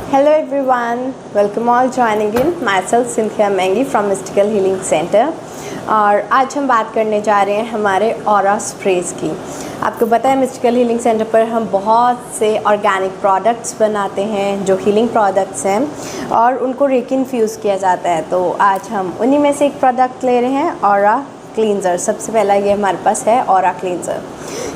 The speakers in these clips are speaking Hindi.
Hello everyone, welcome all joining in. Myself Cynthia Mengi from Mystical Healing Center और आज हम बात करने जा रहे हैं हमारे ऑरा स्प्रेज की। आपको पता है मिस्टिकल हीलिंग सेंटर पर हम बहुत से ऑर्गेनिक प्रोडक्ट्स बनाते हैं जो हीलिंग प्रोडक्ट्स हैं और उनको रेकी इन्फ्यूज़ किया जाता है। तो आज हम उन्हीं में से एक प्रोडक्ट ले रहे हैं, ऑरा क्लींजर। सबसे पहला ये हमारे पास है ऑरा क्लींजर।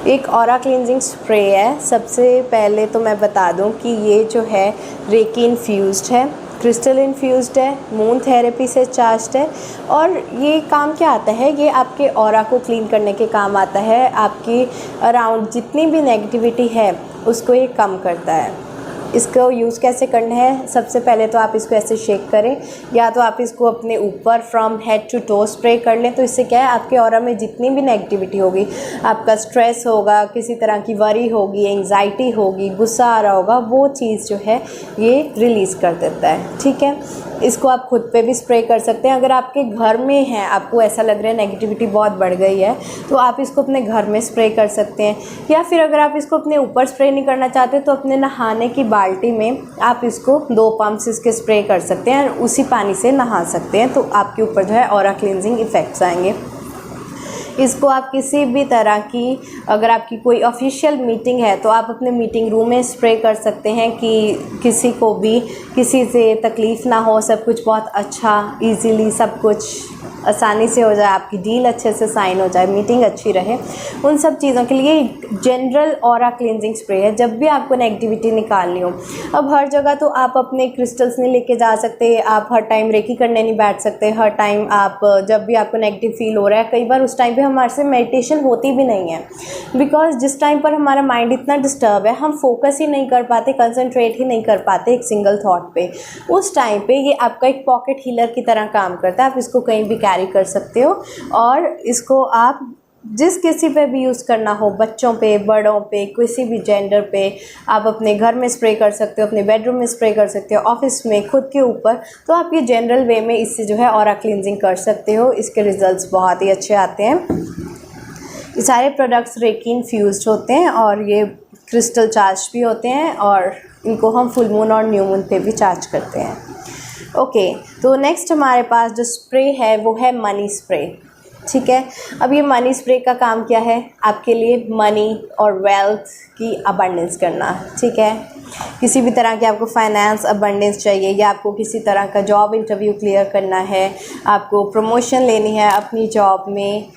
एक ऑरा क्लींजिंग स्प्रे है। सबसे पहले तो मैं बता दूं कि ये जो है रेकी इन्फ्यूज़ड है, क्रिस्टल इन्फ्यूज़ड है, मून थेरेपी से चार्ज्ड है और ये काम क्या आता है, ये आपके ऑरा को क्लीन करने के काम आता है। आपकी अराउंड जितनी भी नेगेटिविटी है उसको ये कम करता है। इसको यूज़ कैसे करना है, सबसे पहले तो आप इसको ऐसे शेक करें या तो आप इसको अपने ऊपर from head to toe spray कर लें। तो इससे क्या है, आपके ऑरा में जितनी भी नेगेटिविटी होगी, आपका स्ट्रेस होगा, किसी तरह की वरी होगी, एंग्जाइटी होगी, गुस्सा आ रहा होगा, वो चीज़ जो है ये रिलीज़ कर देता है। ठीक है, इसको आप खुद पे भी स्प्रे कर सकते हैं। अगर आपके घर में है, आपको ऐसा लग रहा है नेगेटिविटी बहुत बढ़ गई है, तो आप इसको अपने घर में स्प्रे कर सकते हैं। या फिर अगर आप इसको अपने ऊपर स्प्रे नहीं करना चाहते तो अपने नहाने की बाल्टी में आप इसको 2 पम्प्स इसके स्प्रे कर सकते हैं और उसी पानी से नहा सकते हैं। तो आपके ऊपर जो है ऑरा क्लींजिंग इफ़ेक्ट्स आएंगे। इसको आप किसी भी तरह की, अगर आपकी कोई ऑफिशियल मीटिंग है तो आप अपने मीटिंग रूम में स्प्रे कर सकते हैं कि किसी को भी किसी से तकलीफ़ ना हो, सब कुछ बहुत अच्छा इजीली सब कुछ आसानी से हो जाए, आपकी डील अच्छे से साइन हो जाए, मीटिंग अच्छी रहे। उन सब चीज़ों के लिए जनरल ऑरा क्लींजिंग स्प्रे है जब भी आपको नेगेटिविटी निकालनी हो। अब हर जगह तो आप अपने क्रिस्टल्स नहीं लेके जा सकते, आप हर टाइम रेकी करने नहीं बैठ सकते। हर टाइम आप जब भी आपको नेगेटिव फील हो रहा है, कई बार उस टाइम पे हमारे से मेडिटेशन होती भी नहीं है, बिकॉज जिस टाइम पर हमारा माइंड इतना डिस्टर्ब है, हम फोकस ही नहीं कर पाते, कंसंट्रेट ही नहीं कर पाते एक सिंगल थॉट पे। उस टाइम पे ये आपका एक पॉकेट हीलर की तरह काम करता है। आप इसको कहीं भी कैरी कर सकते हो और इसको आप जिस किसी पे भी यूज़ करना हो, बच्चों पे, बड़ों पे, किसी भी जेंडर पे, आप अपने घर में स्प्रे कर सकते हो, अपने बेडरूम में स्प्रे कर सकते हो, ऑफिस में, खुद के ऊपर। तो आप ये जनरल वे में इससे जो है ऑरा क्लींजिंग कर सकते हो। इसके रिजल्ट्स बहुत ही अच्छे आते हैं। ये सारे प्रोडक्ट्स रेकी इन्फ्यूज़ड होते हैं और ये क्रिस्टल चार्ज भी होते हैं और इनको हम फुल मून और न्यू मून पे भी चार्ज करते हैं। ओके, तो नेक्स्ट हमारे पास जो स्प्रे है वो है मनी स्प्रे। ठीक है, अब ये मनी स्प्रे का काम क्या है, आपके लिए मनी और वेल्थ की अबंडेंस करना। ठीक है, किसी भी तरह की आपको फाइनेंस अबंडेंस चाहिए या आपको किसी तरह का जॉब इंटरव्यू क्लियर करना है, आपको प्रमोशन लेनी है अपनी जॉब में,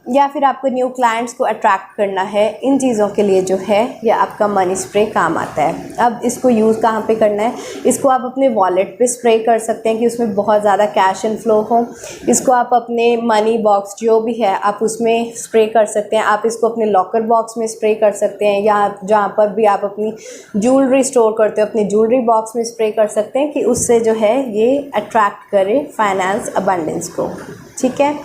या फिर आपको न्यू क्लाइंट्स को अट्रैक्ट करना है, इन चीज़ों के लिए जो है ये आपका मनी स्प्रे काम आता है। अब इसको यूज़ कहाँ पे करना है, इसको आप अपने वॉलेट पे स्प्रे कर सकते हैं कि उसमें बहुत ज़्यादा कैश इनफ्लो हो। इसको आप अपने मनी बॉक्स जो भी है आप उसमें स्प्रे कर सकते हैं। आप इसको अपने लॉकर बॉक्स में स्प्रे कर सकते हैं या जहाँ पर भी आप अपनी ज्वेलरी स्टोर करते हो अपनी ज्वेलरी बॉक्स में स्प्रे कर सकते हैं कि उससे जो है ये अट्रैक्ट करे फाइनेंस अबंडेंस को। ठीक है,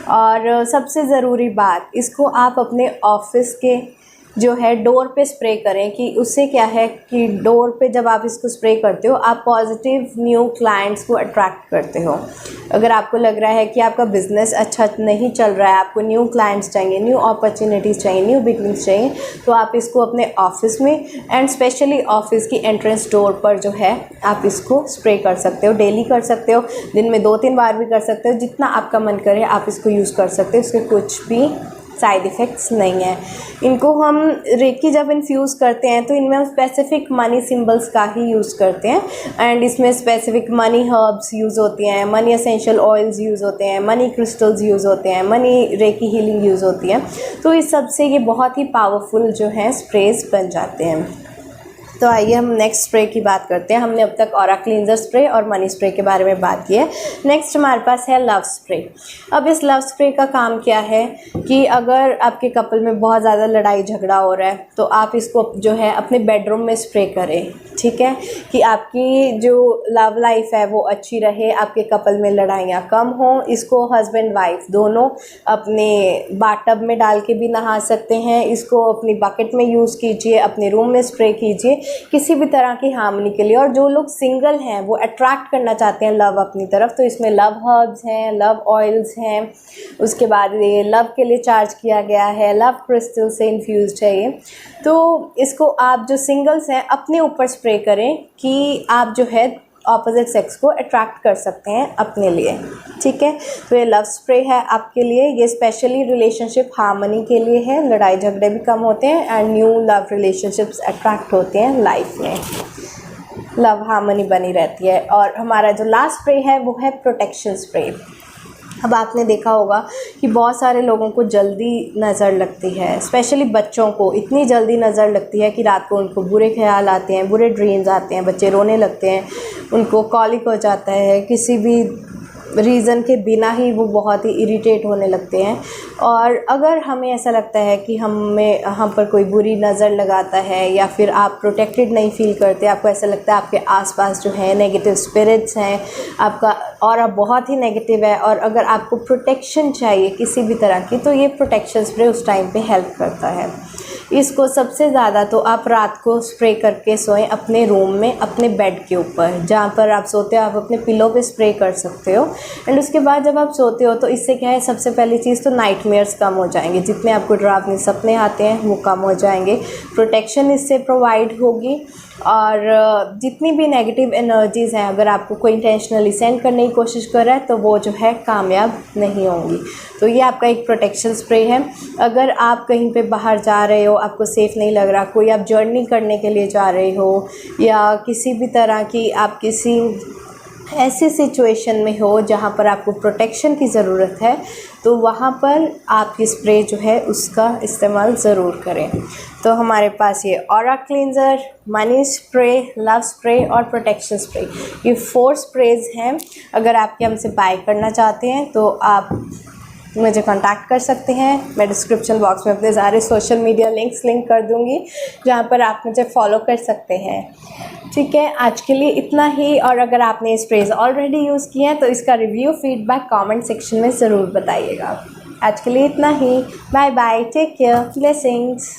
और सबसे ज़रूरी बात, इसको आप अपने ऑफिस के जो है डोर पे स्प्रे करें कि उससे क्या है कि डोर पे जब आप इसको स्प्रे करते हो आप पॉजिटिव न्यू क्लाइंट्स को अट्रैक्ट करते हो। अगर आपको लग रहा है कि आपका बिज़नेस अच्छा नहीं चल रहा है, आपको न्यू क्लाइंट्स चाहिए, न्यू अपॉर्चुनिटीज़ चाहिए, न्यू बिगनिंग्स चाहिए, तो आप इसको अपने ऑफिस में एंड स्पेशली ऑफिस की एंट्रेंस डोर पर जो है आप इसको स्प्रे कर सकते हो। डेली कर सकते हो, दिन में 2-3 बार भी कर सकते हो, जितना आपका मन करे आप इसको यूज़ कर सकते हो। इसके कुछ भी साइड इफ़ेक्ट्स नहीं है। इनको हम रेकी जब इन्फ्यूज़ करते हैं तो इनमें हम स्पेसिफिक मनी सिंबल्स का ही यूज़ करते हैं एंड इसमें स्पेसिफिक मनी हर्ब्स यूज़ होती हैं, मनी एसेंशियल ऑयल्स यूज़ होते हैं, मनी क्रिस्टल्स यूज़ होते हैं, मनी रेकी हीलिंग यूज़ होती है। तो इस सब से ये बहुत ही पावरफुल जो है स्प्रेज बन जाते हैं। तो आइए हम नेक्स्ट स्प्रे की बात करते हैं। हमने अब तक ऑरा क्लींजर स्प्रे और मनी स्प्रे के बारे में बात की है। नेक्स्ट हमारे पास है लव स्प्रे। अब इस लव स्प्रे का काम क्या है कि अगर आपके कपल में बहुत ज़्यादा लड़ाई झगड़ा हो रहा है तो आप इसको जो है अपने बेडरूम में स्प्रे करें। ठीक है, कि आपकी जो लव लाइफ है वो अच्छी रहे, आपके कपल में लड़ाइयाँ कम हों। इसको हस्बैंड वाइफ दोनों अपने बाथटब में डाल के भी नहा सकते हैं। इसको अपनी बकेट में यूज़ कीजिए, अपने रूम में स्प्रे कीजिए किसी भी तरह की हार्मनी के लिए। और जो लोग सिंगल हैं वो अट्रैक्ट करना चाहते हैं लव अपनी तरफ, तो इसमें लव हर्ब्स हैं, लव ऑयल्स हैं, उसके बाद ये लव के लिए चार्ज किया गया है, लव क्रिस्टल से इन्फ्यूज्ड है ये। तो इसको आप जो सिंगल्स हैं अपने ऊपर स्प्रे स्प्रे करें कि आप जो है ऑपोजिट सेक्स को अट्रैक्ट कर सकते हैं अपने लिए, ठीक है। तो ये लव स्प्रे है आपके लिए, ये स्पेशली रिलेशनशिप हार्मनी के लिए है, लड़ाई झगड़े भी कम होते हैं and new love relationships attract होते हैं लाइफ में, लव हार्मनी बनी रहती है। और हमारा जो लास्ट स्प्रे है वो है प्रोटेक्शन स्प्रे। अब आपने देखा होगा कि बहुत सारे लोगों को जल्दी नज़र लगती है, स्पेशली बच्चों को इतनी जल्दी नज़र लगती है कि रात को उनको बुरे ख्याल आते हैं, बुरे ड्रीम्स आते हैं, बच्चे रोने लगते हैं, उनको कॉलिक हो जाता है, किसी भी रीज़न के बिना ही वो बहुत ही इरिटेट होने लगते हैं। और अगर हमें ऐसा लगता है कि हम पर कोई बुरी नज़र लगाता है या फिर आप प्रोटेक्टेड नहीं फील करते, आपको ऐसा लगता है आपके आसपास जो है नेगेटिव स्पिरिट्स हैं, आपका ऑरा बहुत ही नेगेटिव है, और अगर आपको प्रोटेक्शन चाहिए किसी भी तरह की, तो ये प्रोटेक्शन स्प्रे उस टाइम पे हेल्प करता है। इसको सबसे ज़्यादा तो आप रात को स्प्रे करके सोएं अपने रूम में, अपने बेड के ऊपर जहाँ पर आप सोते हो, आप अपने पिलो पे स्प्रे कर सकते हो। एंड उसके बाद जब आप सोते हो तो इससे क्या है, सबसे पहली चीज़ तो नाइटमेयर्स कम हो जाएंगे, जितने आपको डरावने सपने आते हैं वो कम हो जाएंगे, प्रोटेक्शन इससे प्रोवाइड होगी। और जितनी भी नेगेटिव एनर्जीज़ हैं, अगर आपको कोई इंटेंशनली सेंड करने की कोशिश कर रहा है तो वो जो है कामयाब नहीं होंगी। तो ये आपका एक प्रोटेक्शन स्प्रे है। अगर आप कहीं पे बाहर जा रहे हो, आपको सेफ़ नहीं लग रहा, कोई आप जर्नी करने के लिए जा रहे हो, या किसी भी तरह की आप किसी ऐसी सिचुएशन में हो जहाँ पर आपको प्रोटेक्शन की ज़रूरत है, तो वहाँ पर आप ये स्प्रे जो है उसका इस्तेमाल ज़रूर करें। तो हमारे पास ये aura cleanser, money spray, love spray और प्रोटेक्शन स्प्रे, ये 4 स्प्रेज हैं। अगर आप हमसे बाय करना चाहते हैं तो आप मुझे कांटेक्ट कर सकते हैं। मैं डिस्क्रिप्शन बॉक्स में अपने सारे सोशल मीडिया लिंक्स लिंक कर दूँगी, जहाँ पर आप मुझे फॉलो कर सकते हैं, ठीक है। आज के लिए इतना ही, और अगर आपने ये स्प्रेज ऑलरेडी यूज़ किए हैं तो इसका रिव्यू फीडबैक कमेंट सेक्शन में ज़रूर बताइएगा। आज के लिए इतना ही, bye bye, take care, blessings.